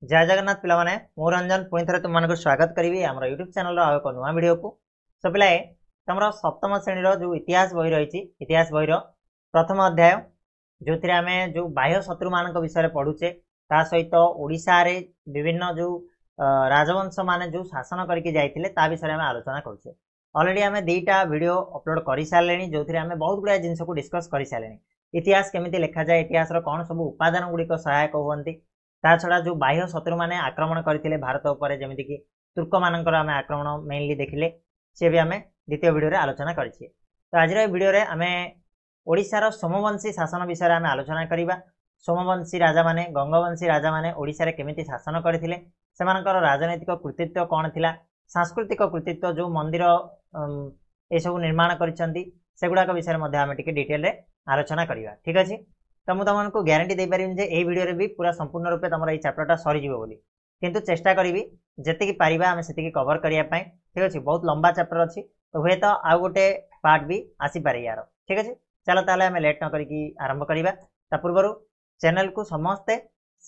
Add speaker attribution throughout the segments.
Speaker 1: जय जगन्नाथ पिला माने मु रंजन पुणी थे तुमको स्वागत करी आम यूट्यूब चैनल एक नुआ वीडियो को। सो पिलाए तुम सप्तम श्रेणी जो इतिहास बही रही इतिहास बही प्रथम अध्याय जो थे आम जो बाह्य शत्रु मान विषय पढ़ुचे ता सहित ओडिशा रे विभिन्न जो राजवंश मान जो शासन करके जाइए ता विषय आम आलोचना करुचे। ऑलरेडी आम दुईटा वीडियो अपलोड कर सारे जो थे आम बहुत गुड़ा जिनस को डिस्कस कर सारे। इतिहास केमी लिखा जाए, इतिहास कौन सब उपादान गुड़िक सहायक हुए, ता छड़ा जो बाह्य शत्रु माने आक्रमण करथिले भारत उपर जेमिति कि तुर्क मानकर आमे आक्रमण मेनली देखिले से भी आमे द्वितीय वीडियो रे आलोचना करिछि। तो आज रे वीडियो रे आमे ओडिसा सोमवंशी शासन विषय आमे आलोचना करिबा। सोमवंशी राजा माने गंगवंशी राजा माने ओडिसा रे केमिति शासन करथिले, सेमानकर राजनैतिक कृतित्व कौन थिला, सांस्कृतिक कृतित्व जो मंदिर ए सब निर्माण करिसंती सेगुडा विषय मध्ये आमे टिके डिटेल रे आलोचना करिबा। ठीक अछि। तो मुझे तुमको ग्यारंटी दे पारिबी जे ए वीडियो रे भी पूरा संपूर्ण रूपे तुम ये चैप्टरटा सरी जीवो बोली, किंतु चेष्टा करी जेतिकी पारिबा आमे सेतिकी कवर करिया पय। ठीक अछि। बहुत लंबा चैप्टर अछि तो हुए तो आउ गोटे पार्ट भी आसी पारे यार। ठीक अछि। चलो ताले आमे लेट न करिकी आरंभ करिबा। ता पूर्वरु चैनल को समस्ते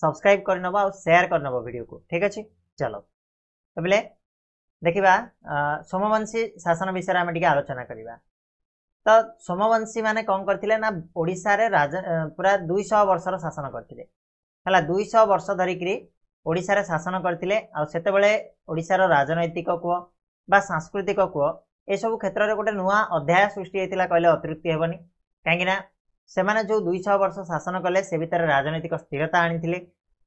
Speaker 1: सब्सक्राइब कर नबो और शेयर कर नबो वीडियो को। ठीक अछि। चलो तो बोले देखिबा सोमवंशी शासन विषय आमे टिके आलोचना करिबा। तो सोमवंशी माने कौन करथिले ना ओडिसा रे पूरा 200 वर्षर शासन करथिले। हला 200 वर्ष धरिकी ओडिसा रे शासन करथिले। आ सेते बेले ओडिसा रो राजनैतिक को बा सांस्कृतिक को ए सब क्षेत्र रे गोटे नुआ अध्याय सृष्टि हेतिला कहले अतिरिक्त हेबनी। काहेकि ना से माने जो 200 वर्ष शासन कले से भितर राजनैतिक स्थिरता आनिथिले,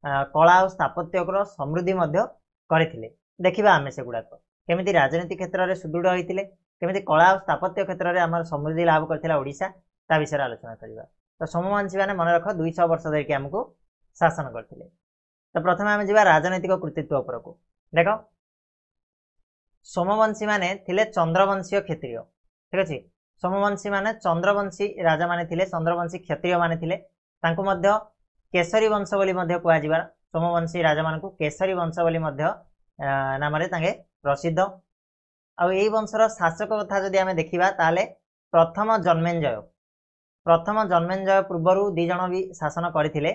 Speaker 1: कला और स्थापत्य को समृद्धि मध्य करथिले। देखिबा आमे से गुडा केमिति राजनीतिक क्षेत्र रे सुदृढ़ होइथिले, केमिति कला और स्थापत्य क्षेत्र में आम समृद्धि लाभ करथिला ओडिशा ता विषय आलोचना करिबा। तो सोमवंशी माने मन रख 200 वर्ष धरिकी हमको शासन करथिले। तो प्रथम आम जीवा राजनैतिक कृतित्व उपर को। देखो सोमवंशी माने थिले चंद्रवंशीय क्षत्रिय। ठीक अछि। सोमवंशी माने चंद्रवंशी राजा माने थिले, चंद्रवंशी क्षत्रिय माने थिले। तांको मध्य केसरी वंश बोली मध्य कुआ जीवा। सोमवंशी राजा मानकु केसरी वंश बोली मध्य नाम रे तांगे प्रसिद्ध। आ यही वंशर शासक कथा जदि आमे देखिबा ताले प्रथम जन्मेंजय पूर्वरु दी जण भी शासन करथिले,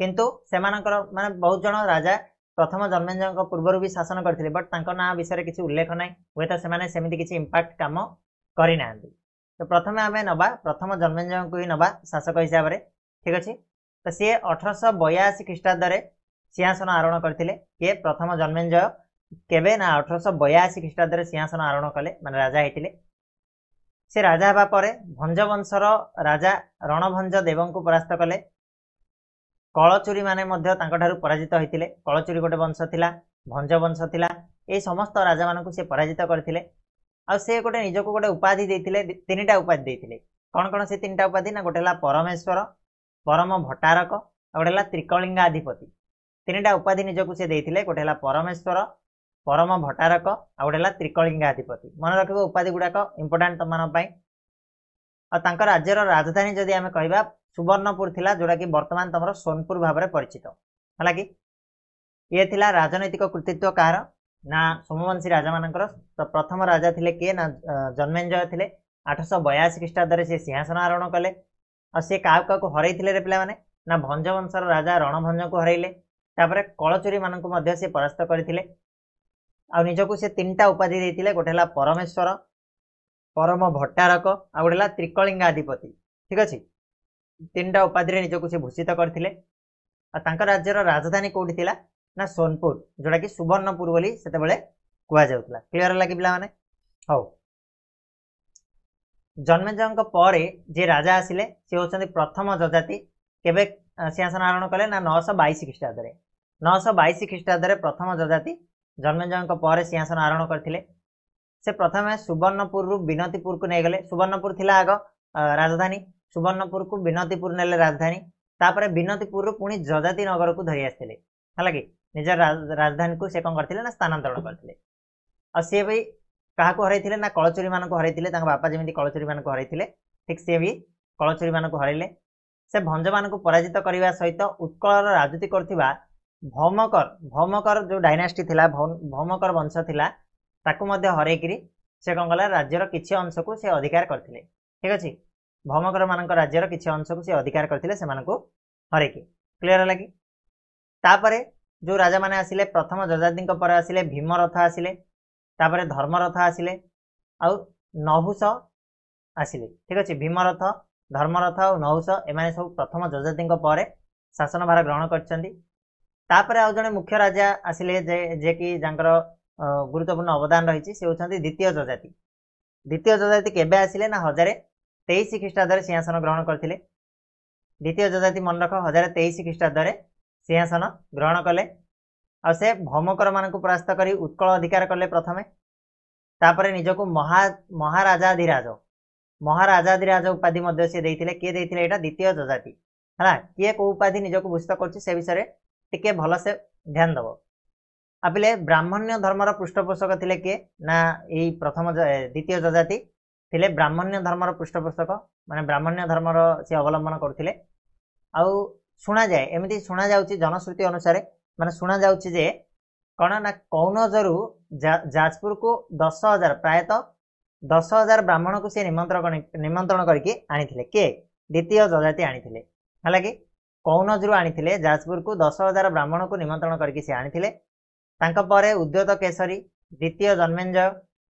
Speaker 1: किंतु सेमानकर माने बहुत जण राजा प्रथम जन्मेंजय पूर्वरु भी शासन करथिले, बट तांको ना विषय किछि उल्लेख नै होय त सेमाने सेमिति किछि इंपैक्ट काम करि नांदी। तो प्रथमे आमे नबा प्रथम जन्मेंजय को ही नबा शासक हिसाब रे। ठीक अछि। तो से 1882 ख्रीष्टाब्द रे सिंहासन आरोहण करथिले। के प्रथम जन्मेंजय केबे ना 1882 ख्रीष्टाब्द रे सिंहासन आरोहण कले, माने राजा हेतिले। से राजा हेबा परे भंज वंशर राजा रणभंज देवं को परास्त कले। कलचुरी माने मध्य तांको ठारू पराजित होइतिले। कलचुरी गोटे वंश थिला, भंज वंश थिला। ए समस्त राजा मानकु से पराजित करथिले। आ से गोटे निजको गोटे उपाधि देथिले, तीनटा उपाधि देथिले। कोन कोन से तीनटा उपाधि ना गोटेला परमेश्वर, परम भट्टारक आ गोटेला त्रिकलिंगाधिपति। तीनटा उपाधि निजको से देथिले। गोटेला परमेश्वर, परम भट्टारक आ गोटेला त्रिकलिंगाधिपति। मन रखिबो उपाधि गुडाक इंपोर्टेंट तमान पई। आ तांकर राज्यर राजधानी जदि आमे कहबा सुवर्णपुर थिला, जोडा कि वर्तमान तमरो सोनपुर भाव में परिचित। हला कि ये थिला राजनैतिक कृतित्व कार ना सोमवंशी राजा मानकर। तो प्रथम राजा थिले के ना जन्मेंजय थिले। 882 ख्रीष्टाब्द रे से सिंहासन आरोहण कले। आ से का को हरैथिले रे पिला माने ना भंज वंशर राजा रणभंज को हरैले। तापरे कलचुरी मानकु मध्य से परास्त करथिले। आ निजको से तीनटा उपाधि देथिले। गोटेला परमेश्वर, परम भट्टारक आ गोटेला त्रिकलिंगाधिपति। ठीक अछि। तीनटा उपाधि रे निजको से भूषित करथिले। आ तांकर राज्यर राजधानी कोठी थिला ना सोनपुर, जोडा कि सुवर्णपुर बोली सेते बेले कुआ जाउतला। क्लियर लागि पिला माने? हो जन्मेजयଙ୍କ परे जे राजा आसिले से होचंदी प्रथम जजाति। केबे सिंहासन आरोहण कले ना 922 ख्रीष्टाब्द रे। 922 ख्रीष्टाब्द रे प्रथम जजाति जन्मेजयଙ୍କ परे सिंहासन आरोहण करथिले। से प्रथमे सुवर्णपुर रु बिनतीपुर को नै गले। सुवर्णपुर थिला आग राजधानी, सुवर्णपुर को बिनतीपुर नेले राजधानी। तापरे बिनतीपुर रु पुनी जजाति नगर को धरि आस्थिले। हला कि निज राजधानी को से कोन करथिले ना स्थानांतरण करथिले। आ से भी काहा को हरैथिले ना कलचुरी मान को हरैथिले। तांका बापा जेमिति कलचुरी मान को हरैथिले, ठीक से भी कलचुरी मान को हरैले। से भंज मान को पराजित करबा सहित उत्कल राजनीति करथिबा भौमकर जो डायनास्टी थिला, भौमकर वंश थिला, ताकू मध्य हरैकिरी से कोन गला राज्यर किछि अंश को से अधिकार करथिले। ठीक अछि। भौमकर मानक राज्यर किछि अंश को से अधिकार करथिले, से मानको हरैकी। क्लियर होला कि? तापरे जो राजा माने आसिले प्रथम जजाति पर आसिले भीमरथ आसिले तापर धर्मरथ आसिले आउ नहुष आसिले ठीक अच्छे भीमरथ धर्मरथ और नहुष एमाने सब प्रथम जजाति पर शासन भार ग्रहण कर आउ जड़े मुख्य राजा आसिले जे कि जांकर गुरुत्वपूर्ण अवदान रही से होती द्वितीय जजाति। द्वितीय जजाति केबे आसिले ना 1023 ख्रीष्टाब्द सिंहासन ग्रहण करते। द्वितीय जजाति मन रख 1023 ख्रीष्टाब्द सिंहासन ग्रहण कले आ से भौमकर मान परास्त कर उत्कल अधिकार कले प्रथमे तापर निजको महाराजाधिराज महाराजाधिराज उपाधि मध्य से देइथिले किए देइथिले एटा द्वितीय जजाति हला किए को उपाधि निजको भूषित करछि से विषय टिके भल से ध्यान दबो। आपिले ब्राह्मण्य धर्मर पृष्ठपोषक थिले किए ना एई प्रथम द्वितीय जजाति थिले ब्राह्मण्य धर्मर पृष्ठपोषक माने ब्राह्मण्य धर्मर से अवलंबन करथिले। आउ सुना जाए एमती सुना जाउछि जनश्रुति अनुसार माने सुना जाउछि जे कौन ना कौनजरू जाजपुर को 10,000 प्रायतः 10,000 ब्राह्मण को से निमंत्रण करके आनी किए द्वितीय जजाति आनी हालांकि कौनजरू आनी जाजपुर को 10,000 ब्राह्मण को निमंत्रण करके से आनी तांका उद्योत केसरी द्वितीय जन्मेंजय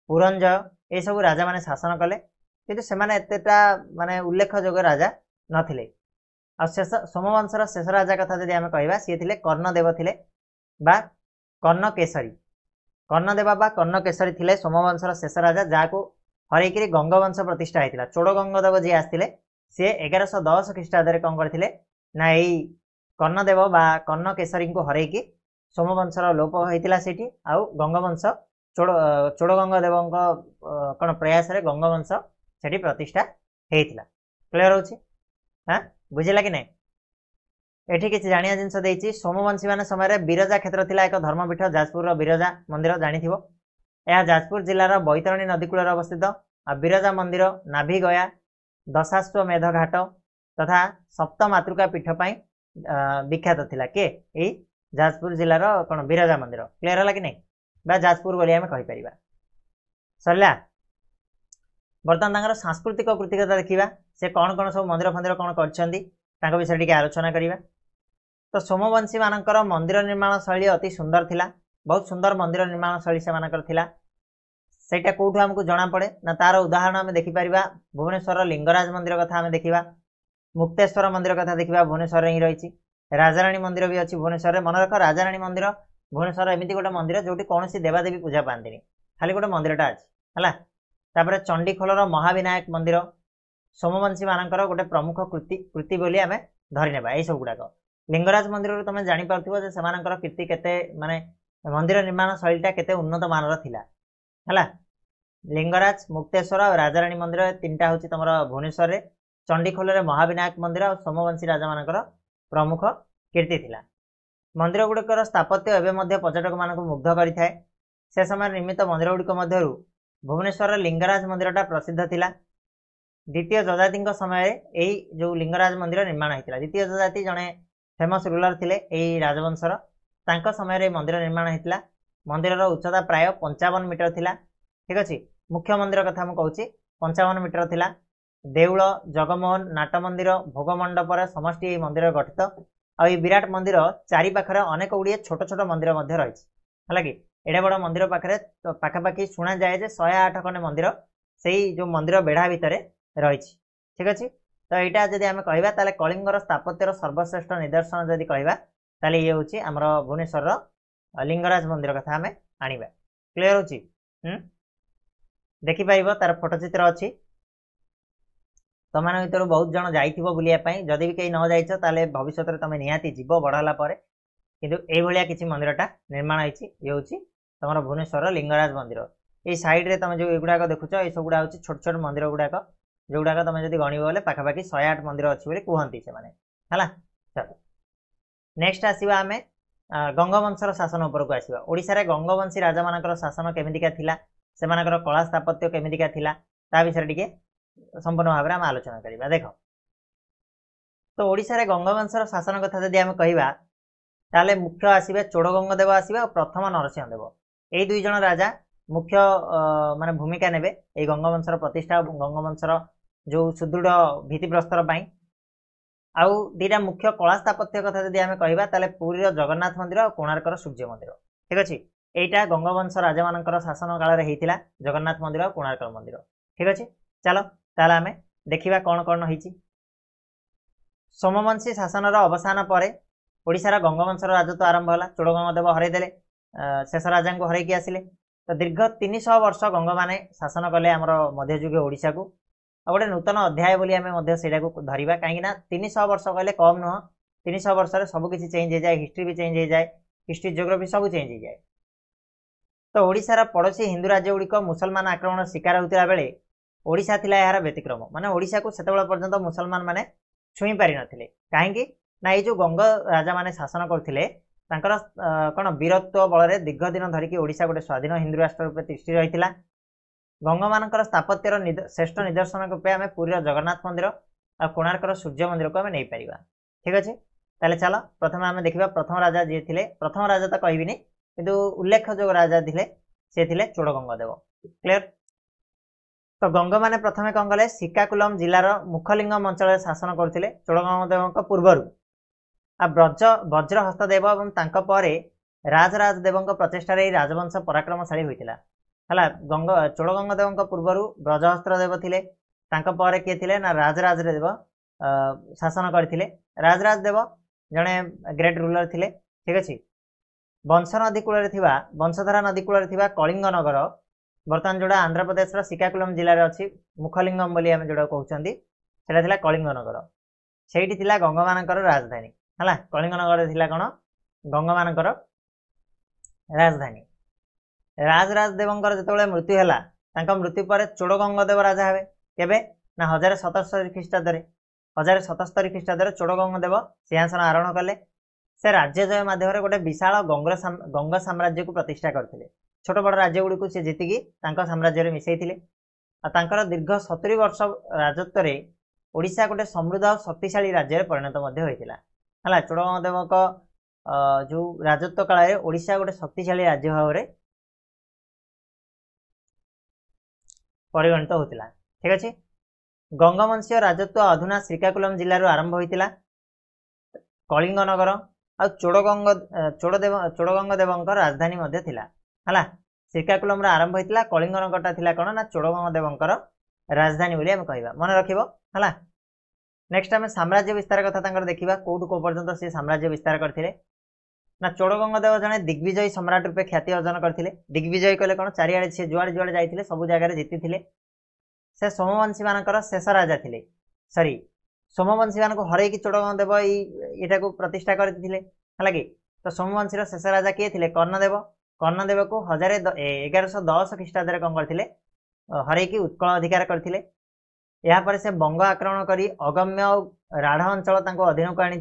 Speaker 1: पुरंजय ये सब राजा माने शासन कले किंतु से माने एतेटा माने उल्लेखयोग्य राजा नथिले। आ शेष सोमवंशर शेष राजा कथा जदि आमे कहबा सी थिले कर्णदेव थिले बा कर्णदेव बा कर्णकेसरी थिले सोमवंशर शेष राजा जाको हरैकरी गंगवंश प्रतिष्ठा होता। चोड़गंगदेव जी आसते सी 1110 ख्रीष्टाब्द कौन करते ना यही कर्णदेव बा कर्णकेसरी को हरैकी सोमवंशर लोप होता से आउ गंगवंश चोड़गंगदेव कौन प्रयास रे गंगवंश से प्रतिष्ठा होता। क्लियर हो हाँ बुझेगा कि नहीं एठी किसी जानिया जिनस देछि सोमवंशी मान समय बिरजा क्षेत्र थिला एक धर्मपीठ जाजपुर बिरजा मंदिर जानिथिबो यह जाजपुर जिलार बैतरणी नदी कूल अवस्थित आ बिरजा मंदिर नाभि गया दशाश्वमेध घाट तथा सप्त मातृका पीठ पाई विख्यात थिला के एई जाजपुर जिलार कौन बिरजा मंदिर। क्लियर होला कि नहीं बा जाजपुर बोली आमे कहि परिबा। सरला बर्तमान तांकर सांस्कृतिक कृतिकता देखिबा से कौन कौन सब मंदिर फंदिर कौन करछंदी तांको विषय टिके आलोचना करिबा। तो सोमवंशी मानकर मंदिर निर्माण शैली अति सुंदर थिला बहुत सुंदर मंदिर निर्माण शैली से मानकर थिला सेटा कोठु हमको जणा पड़े ना तार उदाहरण आमे देखि परिबा भुवनेश्वर लिंगराज मंदिर कथा आमे देखिबा मुक्तेश्वर मंदिर कथा देखिबा भुवनेश्वर ही रहिछि राजाराणी मंदिर भी अछि भुवनेश्वर रे मन रख राजाराणी मंदिर भुवनेश्वर एमिति गोटे मंदिर जोटी कोनोसी देवादेवी पूजा पांतिनी खाली गोटे मंदिरटा अछि हला। तापर चंडीखोलर महाविनायक मंदिर सोमवंशी मानकर गोटे प्रमुख कृति बोली आमे धरि नेबा एई सब गुडाक। लिंगराज मंदिर तुम जानी पारथिबो जे समानकर कीर्ति केते माने मंदिर निर्माण शैलीटा केते उन्नत मानर थिला हला। लिंगराज मुक्तेश्वर और राजाराणी मंदिर तीनटा होची तमरा भुवनेश्वर रे चंडीखोल रे महाविनायक मंदिर और सोमवंशी राजा मानकर प्रमुख कीर्ति थिला। मंदिर गुड़िकर स्थापत्य एवं मध्य पर्यटक मानक मुग्ध करिथाए से समय निर्मित मंदिर गुड़िक मध्यरु भुवनेश्वर लिंगराज मंदिरटा प्रसिद्ध थिला। द्वितीय जजाति समय यही जो लिंगराज मंदिर निर्माण होता द्वितीय जजाति जड़े फेमस रूलर थिले यही राजवंशर तांको समय मंदिर निर्माण होता। मंदिर उच्चता प्राय 55 मीटर थिला ठीक अच्छे। मुख्य मंदिर कथा मुझे कहूँ 55 मीटर थिला। देउल जगमोहन नाट मंदिर भोग मंडप समष्टि मंदिर गठित आ विराट मंदिर चारि पाखरे अनेक गुड़िए छोट छोट मंदिर रही है कि एडे बड़ मंदिर पाखे पाखापाखि शुणा जाए 108 खंडे मंदिर से जो मंदिर बेढ़ा भितर रही ठीक अच्छे। तो यहाँ जब आम कह कलिंगर स्थापत्यर सर्वश्रेष्ठ निदर्शन जदि कह ये हूँ आमर भुवनेश्वर लिंगराज मंदिर कथा आम आनिबा। क्लियर हो देखिपर तार फोटोचित्र अच्छी तुम भर बहुत जन जाइए जदि भी कहीं न जाइछ ताले भविष्य में तुम निहाती जीव बढ़ला किंतु ये किसी मंदिरटा निर्माण होती ये हूँ तुम भुवनेश्वर लिंगराज मंदिर। ये साइड रे तुम जो युवाक देखुच ये सब गुड़ा छोट छोट मंदिर गुड़ाक जो गुड़ाक तुम जब गणव बोले पाखापाखि 108 मंदिर अच्छी कहती से है। चलो नेक्स्ट आसवा आम गंगवंशर शासन उपरको आसवा। ओडिशा गंगवंशी राजा मानकर शासन केमितिका थिला से कला स्थापत्य केमितिका थिला ता विषय टिके संपूर्ण भाव में आम आलोचना करवा। देख तो ओडिशा गंगवंशर शासन कथा जदि आम कहवा ताले मुख्य आसवे चोड़गंगदेव आसवे और प्रथम नरसिंहदेव यही दुई जन राजा मुख्य माने भूमिका नेबे गंगवंशर प्रतिष्ठा और गंगवंशर जो सुदृढ़ भित्तिप्रस्तर आउ दीटा मुख्य कला स्थापत्य कथा जदि आमे कहबा ताले पुरीर जगन्नाथ मंदिर और कोणार्कर सूर्य मंदिर ठीक अछि एटा गंगवंश राजा मानकर शासन काल रे हेतिला जगन्नाथ मंदिर और कोणार्कर मंदिर ठीक अछि चलो ताले आमे देखिबा कोन कोन होईची सोमवंशी शासन अवसान पर ओडिशार गंगवंशर राजत्व आरंभ होला चोड़गंगदेव हरै देले शेष राजा को हरैकी आसिले तो दीर्घ 300 वर्ष गंग माने शासन कले आमर मध्ययुगीय ओडिशा को गोटे नूतन अध्याय बोली आमे मध्य सेटा को धरिबा काहेकि ना 300 वर्ष कहले कम नुह 300 वर्ष रे सब किछि चेंज हो जाए हिस्ट्री भी चेंज हो जाए हिस्ट्री ज्योग्राफी सब चेंज हो जाए तो ओडिशार पड़ोसी हिंदू राज्य गुड़िक मुसलमान आक्रमण शिकार होतिला बेले ओडिशा थिला यार व्यतिक्रम माने ओडिशा को सेतेबेला पर्यंत मुसलमान माने छुई पारि नथिले काहेकि ना ये जो गंग राजा माने शासन करथिले तांकर कोन वीरत्व बल रे दीर्घ दिन धरिकी ओडिशा गोटे स्वाधीन हिंदू राष्ट्र रूपे तिष्ठि रहितिला गंग मानकर स्थापत्यर श्रेष्ठ निदर्शन रूपे आमे पुरीर जगन्नाथ मंदिर और कोणार्कर सूर्य मंदिर को आमे नै परिबा ठीक अछि ताले चलो प्रथम आमे देखिबा प्रथम राजा जे थिले प्रथम राजा त कहबिनी किंतु उल्लेख जो राजा थिले से थिले चोड़गंगदेव क्लियर तो गंग माने प्रथमे कौन कले श्रीकाकुलम जिलार मुखलिंगम अंचल शासन करथिले चोड़गंगदेव पूर्वर आ वज्र हस्तदेव और तांको परे राजराज देव प्रचेष्टार राजवंश पराक्रमशाली होइतिला हला गंग चोड़गंगदेव पूर्वर ब्रजहस्त्र देव थिले तांको परे किए थिले ना राजराज देव शासन करथिले राजराज देव जने ग्रेट रूलर थिले ठीक अछि वंश नदी कूल वंशधारा नदी कूल कलिंग नगर बर्तमान जोड़ा आंध्र प्रदेश श्रीकाकुलम जिले में अच्छी मुखलिंगम बोली आम जोड़ा कहते सेटा कलिंग नगर सेठी थिला गंग मानकर राजधानी है कलिंग नगर थिला कौन गंग मानकर राजधानी राजराज देवंकर जिते मृत्यु है मृत्यु पर चोड़गंगदेव राजा हे केबे ना 1077 ख्रीष्टाब्द 1077 ख्रीष्टाब्द चोड़गंगदेव सिंहासन आरोहण कले से राज्य जय माध्यम गोटे विशाल गंग साम्राज्य को प्रतिष्ठा करते छोट बड़ राज्य गुड़ी से जीतिकी साम्राज्य मिसई तांकर दीर्घ 70 वर्ष राजत्व रे ओडिशा गोटे समृद्ध और शक्तिशाली राज्य परिणत है चोड़गंगदेव जो राजत्व काल ओडिशा गोटे शक्तिशाली राज्य भाव में परिगणित होता ठीक अच्छे गंगवंशीय राजत्व अधुना श्रीकाकुलम जिलूर आरंभ होता कलिंग नगर आ चोड़गंगदेव राजधानी है श्रीकाकुलम आरंभ होता कलिंग नगरटा थिला कौन ना चोड़गंगदेव राजधानी बोली आम कह मन रखिबो है नेक्स्ट आम साम्राज्य विस्तार कथा देखा कौटू कौ पर्यंत सी साम्राज्य विस्तार करते ना चोड़गंगदेव जने दिग्विजयी सम्राट रूपे ख्याति अर्जन करते दिग्विजयी कहले कौन चारिआडे सी जुआड़े जुआड़े जाइए सब जगह जीति से सोमवंशी मानकर शेष राजा थिले सॉरी सोमवंशी मान हरैकी चोड़गंगदेव यहाँ को प्रतिष्ठा करते है कि तो सोमवंशी शेष राजा किए थे कर्णदेव कर्णदेव को 1110 ख्रीष्टाब्द कौन करते हरैकी उत्कल अधिकार करते यापर से बंग आक्रमण कर अगम्य और राढ़ अंचल अधीन को आनी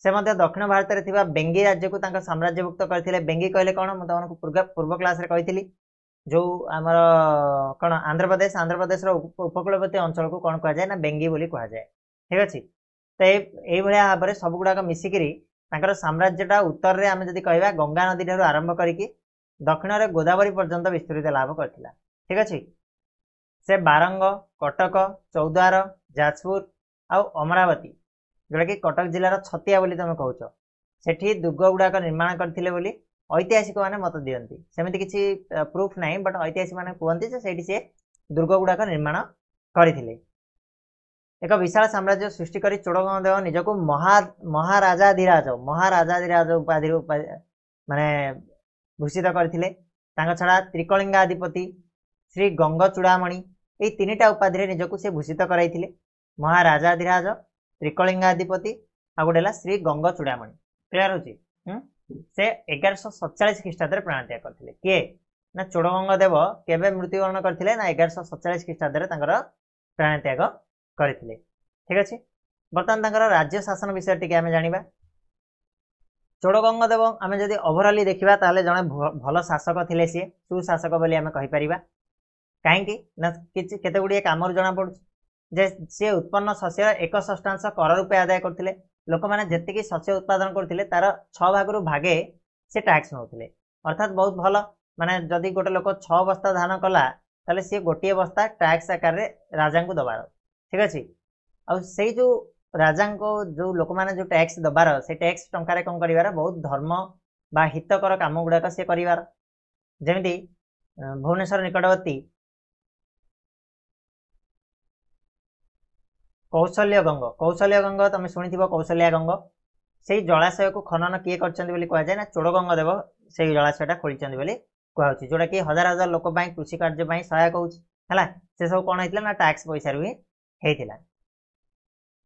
Speaker 1: से दक्षिण भारत में बेंगी राज्य को साम्राज्यभुक्त करते बेंगी कहले कौन मुझे पूर्व क्लास कहती जो आमर कौन आंध्र प्रदेश उपकूलवर्ती अंचल को कौन कह जाए ना बेंगी बोली कह जाए ठीक अच्छे तो ये भाव में सब गुड़ाक मिसिकी साम्राज्यटा उत्तर में आम जब कह गंगा नदी ठार आरंभ करके दक्षिण में गोदावरी पर्यंत विस्तृत लाभ करता ठीक अच्छे से बारंग कटक चौद्वार जाजपुर आउ अमरावती जोटा कि कटक जिलार छतिया बोली तुम कहूच सेठी दुर्ग गुड़ाक निर्माण करथिले बोली ऐतिहासिक माने मत दियंती सेमिति किछि प्रूफ नाही बट ऐतिहासिक माने कहंती जे सेठी से दुर्ग गुड़ाक निर्माण करथिले एक विशाल साम्राज्य सृष्टि करी चोड़गंगदेव निजको महाराजाधिराज उपाधि माने भूषित करथिले तांग छड़ा त्रिकलिंगाधिपति श्री गंग चूड़ामणि ये तीनिटा उपाधि निजको से भूषित कराइथिले महाराजाधिराज त्रिकलिंगाधिपति आ गोटे श्री गंग चूड़ामणि क्लियर होची से 1147 ख्रीष्टाब्द प्राण त्याग करथिले किए ना चोड़गंगदेव केबे मृत्युवरण करथिले ना 1147 ख्रीष्टाब्द प्राण त्याग करथिले ठीक अच्छे बर्तमान तांकर राज्य शासन विषय टिके आमे जानिबा चोड़गंगदेव आमे जदि ओवरऑली देखिबा ताले जने भल शासक थिले सी सुशासक बोली आमे कहि परिबा काहेकि ना केते गुडी कामर जणा पडु जे से उत्पन्न शस्य 1/6 कर रूपे आदाय करथिले लोक माने जेतिकी शस्य उत्पादन करथिले तार 6 भागरु भागे से टैक्स नउथिले अर्थात बहुत भल माने जदि गोटे लोक 6 बस्ता धान कला ताले से गोटे बस्ता टैक्स आकार रे राजा को दबार ठीक अच्छे आ जो राजा को जो लोक मैंने जो टैक्स दबार से टैक्स टंकार कौन कर बहुत धर्म बा हितकर काम गुड़ाक सी कर जमी भुवनेश्वर निकटवर्ती कौशल्य गंग तुम शुणी कौशल्या गंग से जलाशय को खनन किए कहुए ना चोड़गंग देव से जलाशयटा खोली कहूँ जोटा कि हजार हजार लोक कृषि कार्य सहायक होगा से सब कौन होता ना टैक्स पैसा ही होता।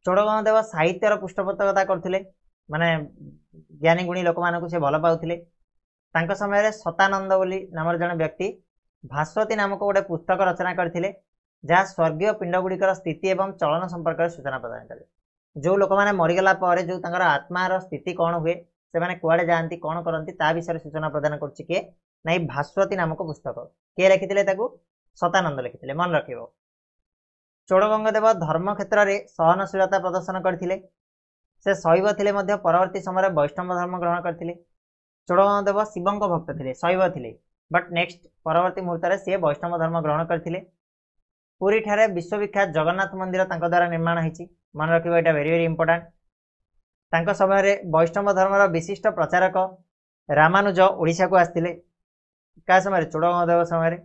Speaker 1: चोड़गंग देव साहित्यर पृष्ठपोषकता करते माने ज्ञानी गुणी लोक मानक से भल पाते समय सतानंद बोली नाम जन व्यक्ति भास्वती नामक गोटे पुस्तक रचना करते जहाँ स्वर्गीय पिंड गुड़िकर स्थिति एवं चलन संपर्क में सूचना प्रदान करे। जो लोक मैंने मरीगला जो आत्मार स्थिति कौन हुए से मैंने कुआड़े जाती कौन करती ता विषय सूचना प्रदान करछि किए ना भास्वती नामक पुस्तक किए लिखिते सतानंद लिखिते मन रख। चोड़गंग देव धर्म क्षेत्र में सहनशीलता प्रदर्शन करते से शैव थे परवर्ती समय वैष्णव धर्म ग्रहण करते। चोड़गंग देव शिवं भक्त थे शैव थे बट नेक्स्ट परवर्ती मुहूर्त से वैष्णव धर्म ग्रहण करते। पुरी ठारे विश्वविख्यात जगन्नाथ मंदिर द्वारा निर्माण होती मन रखा यहाँ वेरी वेरी इंपोर्टाट। समय वैष्णव धर्मर विशिष्ट प्रचारक रामानुज ओडिशा को आसते क्या समय चोड़गंग देव समय।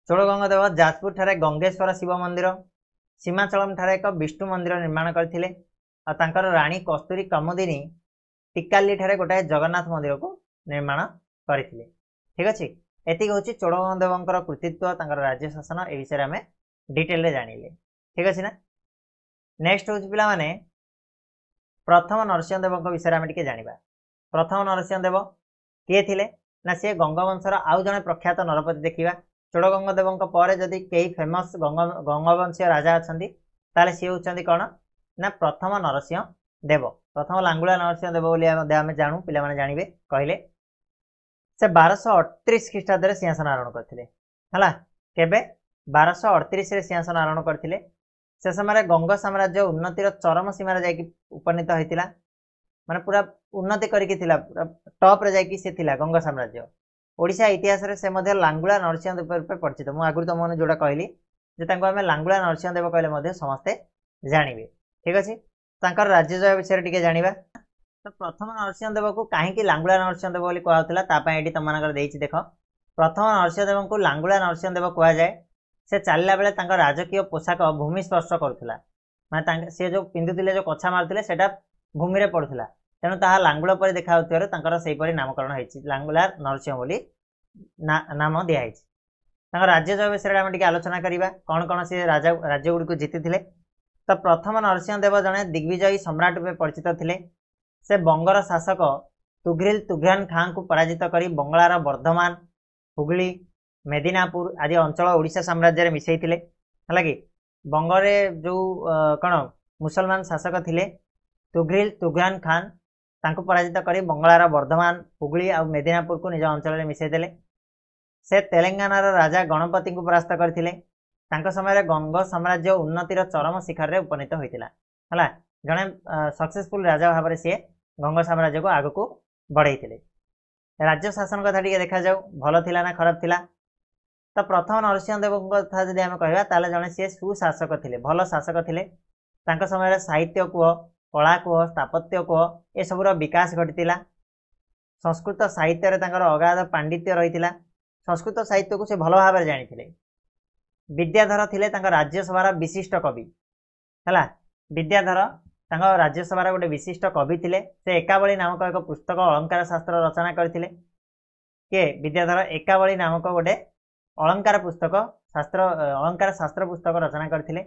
Speaker 1: चोड़गंग देव जाजपुर ठारे गंगेश्वर शिव मंदिर सीमाचलम ठारे एक विष्णु मंदिर निर्माण करते राणी कस्तूरी कमुदिनी टिकाली ठारे गोटाए जगन्नाथ मंदिर को निर्माण करते। ठीक अच्छे एति हूँ चोड़गंग देवंकर कृतित्व राज्य शासन ए विषय आम डिटेल जानिले। ठीक अच्छे ना नेक्स्ट हूँ पिला माने प्रथम नरसिंह देव विषय आम टे जाना। प्रथम नरसिंह देव किए थे ना सी गंगवंशर आउ जड़े प्रख्यात नरपति देखा। चोड़गंग देव पर जदि कई फेमस गंगवंशीय राजा अच्छा सी होती कौन ना प्रथम नरसिंह देव प्रथम लांगुला नरसिंह देव बोली आम जानू पे जानवे कहले से 1238 ख्रीष्टाब्द सिंहासन आरोहण करते है केबे 1238 सिंहासन आरोहण करते। से समय गंग साम्राज्य उन्नतिर चरम सीमार जा उपनीत होता माने पूरा उन्नति करके टॉप रे जाकि से थिला गंग साम्राज्य। ओडिशा इतिहास रे से मध्य लांगुला नरसिंह देव रूपे परिचित। मुझे आगुरी तुमने जोड़ा कहली जे तांको आमे लांगुला नरसिंह देव कहले समस्ते जानवे। ठीक अच्छे राज्य जय विषय टे जाना। तो प्रथम नरसिंह देव को कहीं लांगुला नरसिंह देव बोली कहला ये तुम देख प्रथम नरसिंह देव को लांगुला नरसिंह देव कहुए। से चलला बेले राजकीय पोशाक भूमि स्पर्श करुला माने सी जो पिंधुले जो कछा मारुले से भूमि में पड़ूला तेणु ताहा लांगुल पर देखा से नामकरण होती लांगुला नरसिंह बोली नाम दिखाई। राज्य जय विषय आम आलोचना करवा कौन कौन से राजा राज्य गुड़ी को जीति थे। तो प्रथम नरसिंह देव जड़े दिग्विजयी सम्राट रूपे परिचित थे। से बंगर शासक तुघ्रिल तुघ्रान खां को पराजित कर बंगलार वर्धमान हुगली मेदिनापुर आदि अंचल ओडिशा साम्राज्य मिसई थे है कि बंगरे जो कौन मुसलमान शासक थे तुघ्रिल तुघ्रान खान तांको पराजित कर बंगलार वर्धमान हुगली और मेदिनापुर को निज अंचल मिसई देले। से तेलंगानार राजा गणपति को परास्त करते समय गंग साम्राज्य उन्नतिर चरम शिखर में उपनीत होता है जड़े सक्सेसफुल राजा भाव सी गंग साम्राज्य को आग को बढ़ई थे। राज्य शासन कथा टी देखा जाऊ भल थिला ना खराब थिला। तो प्रथम नरसिंह देव कथा जब आम कह जड़े सी सुशासक थे भल शासक थे। समय साहित्य कुह कला कुह स्थापत्य कुह ए सबूर विकास घटी संस्कृत साहित्य अगाध पांडित्य रही संस्कृत साहित्य को से भल भाव जानी। विद्याधर थे राज्यसभार विशिष्ट कवि है विद्याधर राज्यसभार गोटे विशिष्ट कवि थे। से एकावली नामक एक पुस्तक अलंकार शास्त्र रचना करते किए विद्याधर एकावली नामक गोटे अलंकार पुस्तक शास्त्र अलंकार शास्त्र पुस्तक रचना करते।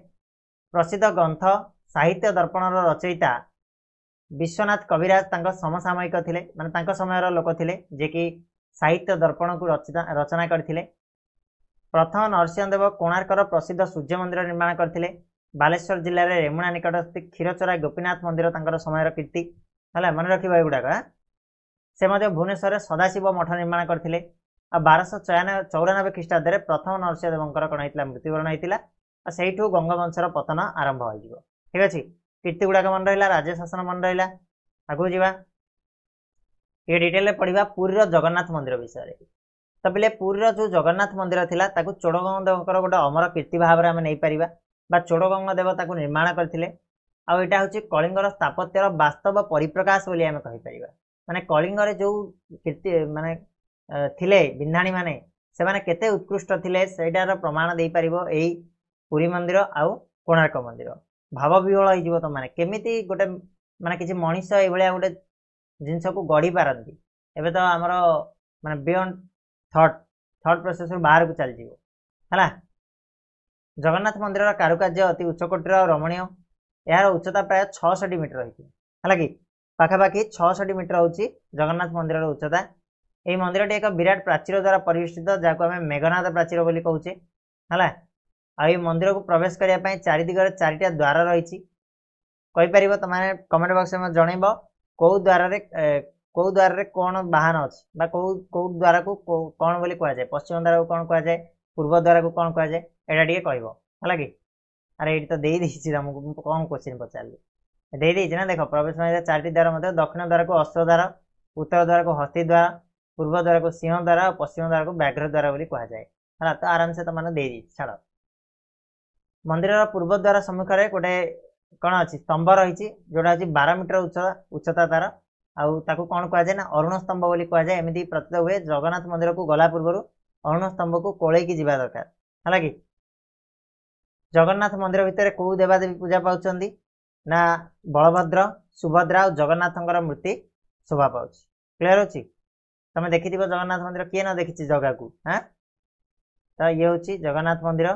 Speaker 1: प्रसिद्ध ग्रंथ साहित्य दर्पणर रचयिता विश्वनाथ कविराज समसामयिक थे माने समय लोक थे जे कि साहित्य दर्पण को रचना करते। प्रथम नरसिंह देव कोणार्कर प्रसिद्ध सूर्य मंदिर निर्माण करते। बालेश्वर जिले में रेमुणा निकटस्थ क्षीरचोरा गोपीनाथ मंदिर समय कीर्ति है मन रखा युवाक। से भुवनेश्वर सदाशिव मठ निर्माण करते। 1294 ख्रीष्टाब्द प्रथम नरसिंह देव कौन होता मृत्युवरण होता से गंगवंशर पतन आरंभ हो। ठीक अच्छे कीर्ति गुड़ाक मन रहा राज्य शासन मन रहा आगू जावा ये डिटेल पढ़ा पुरीर जगन्नाथ मंदिर विषय। तो पे पुरीर जो जगन्नाथ मंदिर था चोड़गंग देव गोटे अमर कीर्ति भाव में नहीं पार चोड़गंग देव निर्माण करते आउ एटा होची कलिंगर स्थापत्यर वास्तव परिप्रकाश बोली आमे कहि परिबा माने कलिंगर जो कीर्ति माने थिले बिन्धाणी माने से माने केते उत्कृष्ट थिले सेटार प्रमाण देई परिबो एई पुरी मंदिर आउ कोणार्क मंदिर भाव विहल होई जीवो त माने केमिति गोटे माने किछि मनीष ए भलिया गोटे जिंस को गढ़ी पारंती एबे तो हमर माने बियॉन्ड थॉट प्रोसेस बाहर को चल जीवो हला जगन्नाथ मंदिर कारुकार्य अति उच्चकोटीर रमणीय यार उच्चता प्राय 66 मीटर रही है कि पाखापाखि 66 मीटर हूँ जगन्नाथ मंदिर उच्चता यही मंदिर एक विराट प्राचीर द्वारा परिवेष्टित जहाँ आम मेघनाथ प्राचीर बोली कहूचे है आई मंदिर को प्रवेश करने चारि दिगरे चारिटा द्वार रही कहीपर तुम कमेंट बॉक्स में जनइब कौ द्वार रे कौन बाहन अच्छी कौ द्वार को कौन बोली कहुए पश्चिम द्वार को कौन कहुए पूर्व द्वार को कौन कहुए एटा टे कहला कि अरे ये तो दे तुमको कौन क्वेश्चन पचारि दे ना देख प्रवेश चारि द्वार मध्य दक्षिण द्वार को अश्व द्वार उत्तर द्वार को हस्ती द्वार पूर्व द्वार को सिंह द्वार और पश्चिम द्वार को व्याघ्र द्वार बोली कहुए है तो आराम से तुमने दे छाड़ मंदिर पूर्व द्वार सम्मुख में गोटे कौन अच्छी स्तंभ रही जोटा हूँ 12 मीटर उच्चता तार आउ ताकू कौन कहुए ना अरुण स्तंभ बोली कहुए एमती प्रतीत हुए जगन्नाथ मंदिर को गला पूर्व अरुण स्तंभ को कोलैकी जावा दरकार है कि जगन्नाथ मंदिर भितर कौ देवादेवी पूजा पाउछंदी ना बलभद्र सुभद्रा और जगन्नाथ मूर्ति शोभा पाउछ क्लियर होची तमे देखि दिबो जगन्नाथ मंदिर किए न देखिछि जगह को हां तो ये होची जगन्नाथ मंदिर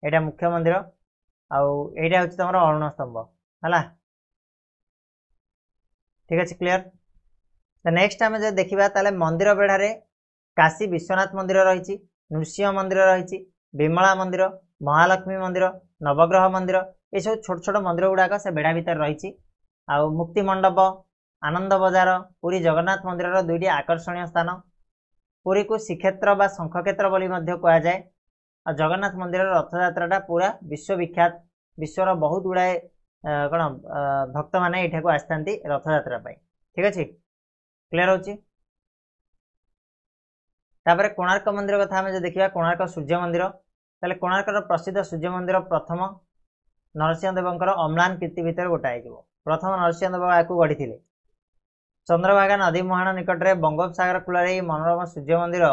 Speaker 1: एटा मुख्य मंदिर आउ एटा होची तमरो अरुण स्तंभ हला ठीक अछि क्लियर तो नेक्स्ट आमे जे देखिबा ताले मंदिर बेढ़ा रे काशी विश्वनाथ मंदिर रही नृसिंह मंदिर रही विमला मंदिर महालक्ष्मी मंदिर नवग्रह मंदिर ये सब छोट छोट मंदिर गुड़ाक से बेढ़ा भितर रही आउ मुक्ति मंडप आनंद बजार पुरी जगन्नाथ मंदिर दुईटी आकर्षणीय स्थान पुरी को श्रीक्षेत्र बा शंखक्षेत्र बोली कह जाए और जगन्नाथ मंदिर रथयात्रा पूरा विश्वविख्यात विश्वर बहुत गुड़ाए कौन भक्त मैंने ये आसती रथयात्रा ठीक अच्छे क्लियर होची तापर कोणार्क मंदिर कथा आम जो देखा कोणार्क सूर्य मंदिर ताले कोणार्कर प्रसिद्ध सूर्य मंदिर प्रथम नरसिंहदेवंकर अम्लान कीर्ति भितर गोटाए प्रथम नरसिंहदेव या गढ़ी चंद्रभागा नदी मुहाण निकट में बंगोपसागर कूल मनोरम सूर्य मंदिर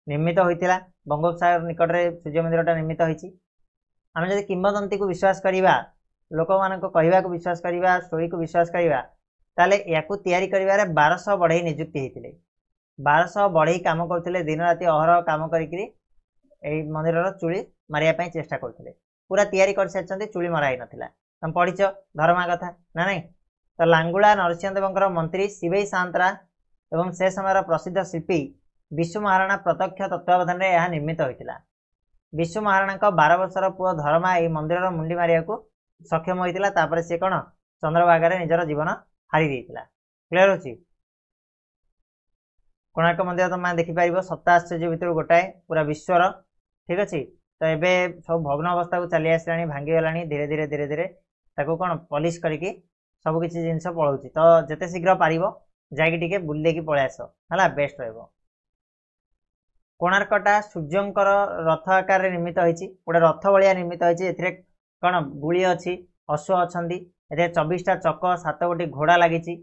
Speaker 1: निर्मित होता बंगोपसागर निकट में सूर्य मंदिर निर्मित होती आम जब किंवदंती को विश्वास करवा लोक मान कहवा को विश्वास करवा स्टोरी को विश्वास करवा ताले या कर 1200 बढ़ई नियुक्ति होते 1200 बढ़ई काम करते दिन राति अहरह काम करी मंदिर चूली मारिया चेष्टा करते पूरा तैयारी कर सारी चूली मराई नाला तुम पढ़िच धर्मा कथा ना नहीं तो लांगुला नरसिंहदेवंकर मंत्री शिवई सांतरा एवं से समय प्रसिद्ध शिल्पी विश्व महाराणा प्रत्यक्ष तत्वावधान में यह निर्मित होता विश्व महाराणा 12 वर्षर पुओ धर्मा यह मंदिर मुंडी मारिया सक्षम होता सी कौन चंद्रभागा निजर जीवन हारी देता क्लियर होची कोणार्क मंदिर तुम देखिपर 7 आश्चर्य भितर गोटाए पूरा विश्वर ठीक अच्छे तो ये सब भग्न अवस्था को चली आसला भांगीगला धीरे धीरे धीरे धीरे ताको कौन पॉलिश करके सब किसी जिनस पड़ाऊँ तो जिते शीघ्र पार जाकि बुल देकी पलि आस है बेस्ट रहा कोणार्कटा सूर्यंकर रथ आकार निर्मित होती गोटे रथ भाया निर्मित होती कौन गुड़ी अच्छी अश्व अच्छा 24टा चक 7 गोटी घोड़ा लगी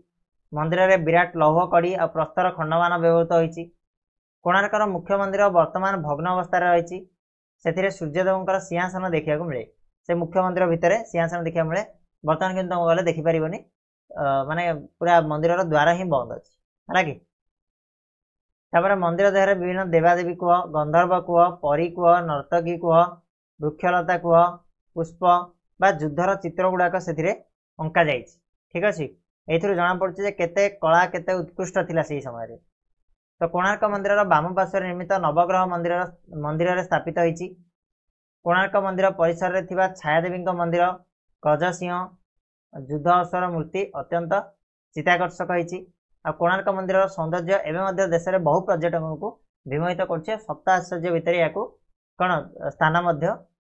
Speaker 1: मंदिर में विराट लौह कड़ी और प्रस्तर खंडमान व्यवहृत होती कोणार्कर मुख्य मंदिर वर्तमान भग्न अवस्था रही से सूर्यदेवंकर सिंहासन देखा मिले से मुख्य मंदिर भितर सिंहासन देखा मिले बर्तमान कि तुम गले देखिपर माने पूरा मंदिर द्वार ही बंद अच्छी है कि मंदिर देहरे विभिन्न देवादेवी कह गंधर्व कह परी कह नर्तकी कह वृक्षलता कह पुष्प बा युद्धर चित्र गुड़ाक से अंका जा ठीक अच्छे ये जना पड़े केते कला केते उत्कृष्ट थिला से समय तो कोणार्क मंदिर बाम पार्श्व निर्मित नवग्रह मंदिर स्थापित होती कोणार्क मंदिर परिसर में थिबा छायादेवी मंदिर गजसिंह युद्ध अश्वर मूर्ति अत्यंत चित्ताकर्षक होती आ कोणार्क मंदिर सौंदर्य एवं देश में बहु पर्यटकों को विमोहित कर 7 आश्चर्य भितर या कौन स्थान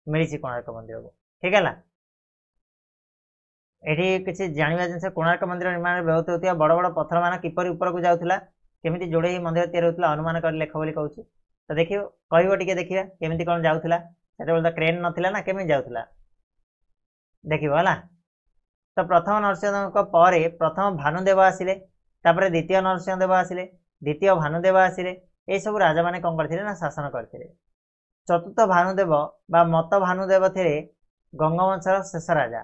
Speaker 1: मिली कोणार्क मंदिर को ठीक है ये किसी जानवा जिन कोणार्क मंदिर निर्माण व्यवहृत होता बड़ बड़ पत्थर मान किपर ऊपर को जाऊला केमी जोड़े मंदिर तैयार होता अनुमान कर लेख बोली कहूँ तो देख कह टे देखा केमी कौन जाऊला से क्रेन नाला ना केमी जाऊला देख है तो प्रथम नरसिंहदेव पर प्रथम भानुदेव आसिले द्वितीय नरसिंहदेव आसिले द्वितीय भानुदेव आसिले ये सब राजा मैंने कौन करथिले ना शासन करथिले। चतुर्थ भानुदेव बा मत भानुदेव थे गंगवंशर शेष राजा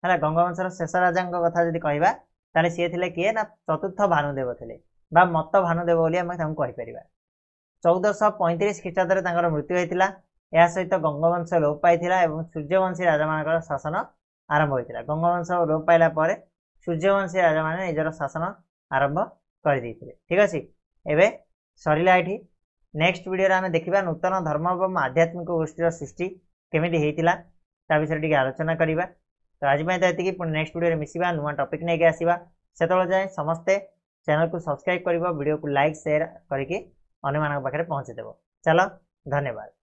Speaker 1: है। गंगवंशर शेष राजा कथा जदि कहबा ताले सी थे किए ना चतुर्थ भानुदेव थे बा मत भानुदेव बोली आम कहीपर। 1435 ख्रीष्टाब्द मृत्यु होता यह सहित गंगवंश लोप पाइला और सूर्यवंशी राजा मान शासन आरंभ होता। गंगवंश लोप पाइला सूर्यवंशी राजा मान निजर शासन आरंभ कर देते। ठीक अच्छे एवं सरला ये नेक्स्ट वीडियो आम देखा नूतन धर्म और आध्यात्मिक गोष्ठी सृष्टि केमी होता विषय आलोचना करवा। तो आज तो ये नेक्स्ट वीडियो मिसवा नुआ टॉपिक नहीं आसवा से जाए समस्ते चैनल को सब्सक्राइब कर वीडियो को लाइक शेयर करके अन्य पाखे पहुँचीदेव। चलो धन्यवाद।